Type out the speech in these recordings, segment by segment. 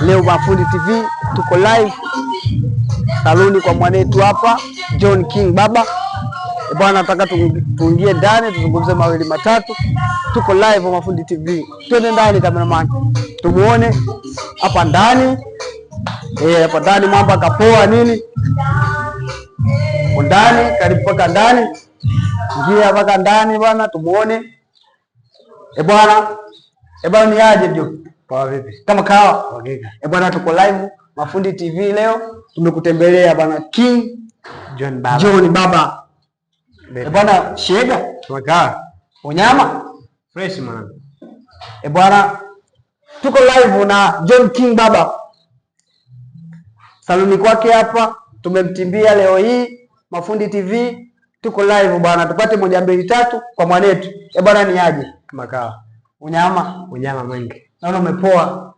Leo Mafundi TV tuko live saluni kwa mwanetu hapa John King Baba. Bwana, nataka tuingie ndani tuzungumze mawili matatu. Tuko live Mafundi TV. Twende ndani cameraman. Tumuone hapa ndani. Hapa ndani mambo kapoa nini? Ndani karibu paka ndani. Ingia paka ndani bwana, tumuone. Bwana ni aje ndio? Poa vipi? Kama kawa. Okay. Bwana, tuko live Mafundi TV leo. Tumekutembelea bwana King John Baba. Bwana shega. Tumekaa. Unyama? Fresh mwanangu. Bwana tuko live na John King Baba. Saluni kwake hapa. Tumemtimbia leo hii Mafundi TV. Tuko live bwana, tupate 1 2 3 kwa mwanetu. Bwana ni aje? Kama kawa. Unyama mwingi. Naona umepoa.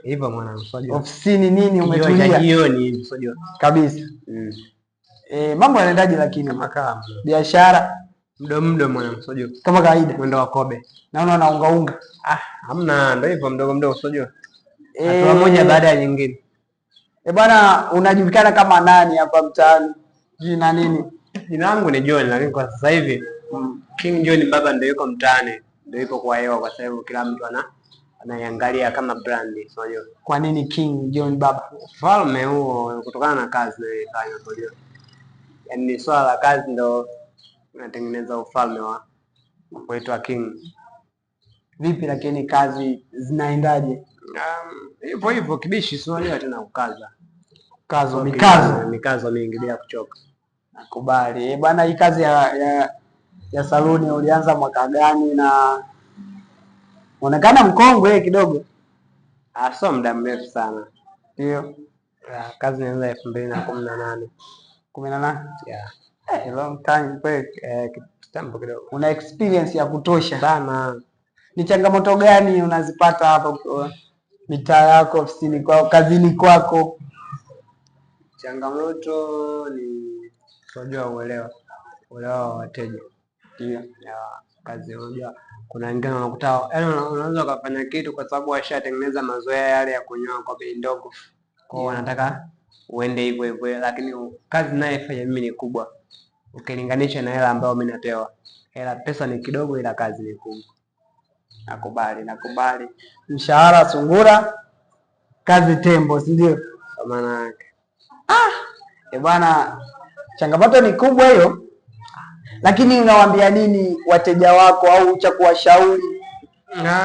Hivyo mwanangu, unajua. Ofisini nini umetulia? Jioni hivi, unajua. Kabisa. Mambo yanaendaje lakini makaa? Biashara mdomo mwanangu, unajua. Kama kawaida. Mwendo wa kobe. Naona unaunga. Hamna, ndio hivyo mdogo, unajua. Hatua moja baada ya nyingine. Bwana, unajulikana kama nani hapa mtaani? Jina nini? Jina langu ni John, lakini kwa sasa hivi King John Baba ndio yuko mtaani. Ndio yuko kwa hewa kwa sababu kila mtu anaiangalia kama brand, unajua. Kwa nini King John Baba? Falme huo kutokana na kazi nilifanya, unajua. Yaani swala la kazi ndio unatengeneza ufalme wa kuitwa King. Vipi lakini kazi zinaendaje? Hivyo kibishi, si unajua tena ukaza. Mikazo mingi bila kuchoka. Nakubali. Bwana, hii kazi ya saluni ulianza mwaka gani na unaonekana mkongwe kidogo? Sio muda mrefu sana. Ndio. Kazi inaanza 2018. 18? Yeah. Long time kweli. Kitambo kidogo. Una experience ya kutosha sana. Ni changamoto gani unazipata hapa mitaa yako, ofisini kwako, kazini kwako? Changamoto ni unajua uelewa wa wateja. Ndio. Kazi unajua kuna wengine wanakuta yaani unaweza kufanya kitu kwa sababu washatengeneza mazoea yale ya kunyoa kwa bei ndogo. Kwa hiyo wanataka uende hivyo, lakini kazi ninayofanya mimi ni kubwa ukilinganisha na hela ambayo mimi napewa. Pesa ni kidogo ila kazi ni kubwa. Nakubali. Mshahara sungura, kazi tembo, si ndio? Kwa maana yake. Bwana, changamoto ni kubwa hiyo. Lakini unawaambia nini wateja wako au cha kuwashauri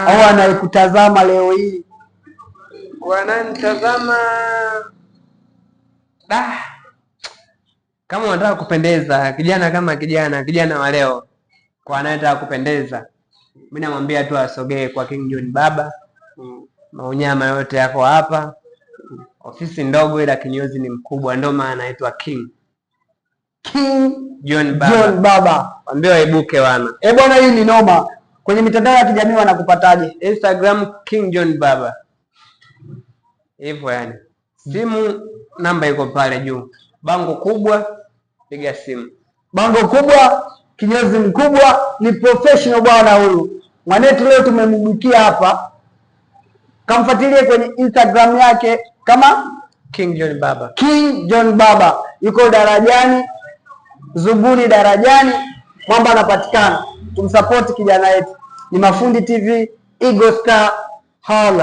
au anayekutazama leo hii? Wananitazama kama unataka kupendeza, kijana kama kijana wa leo, kwa anayetaka kupendeza, mimi namwambia tu asogee kwa King John Baba. Maunyama yote yako hapa. Ofisi ndogo ila kinyozi ni mkubwa, ndio maana anaitwa King John Baba. Ambia waibuke wana. Bwana, hii ni noma. Kwenye mitandao ya kijamii wanakupataje? Instagram King John Baba. Hivyo yani. Simu namba iko pale juu. Bango kubwa, piga simu. Bango kubwa, kinyozi mkubwa, ni professional bwana huyu. Mwanetu leo tumembukia hapa. Kamfuatilie kwenye Instagram yake kama King John Baba. King John Baba. Yuko Darajani, Zubuni Darajani, mambo anapatikana. Tumsupport kijana wetu. Ni Mafundi TV, Eagle Star, hala.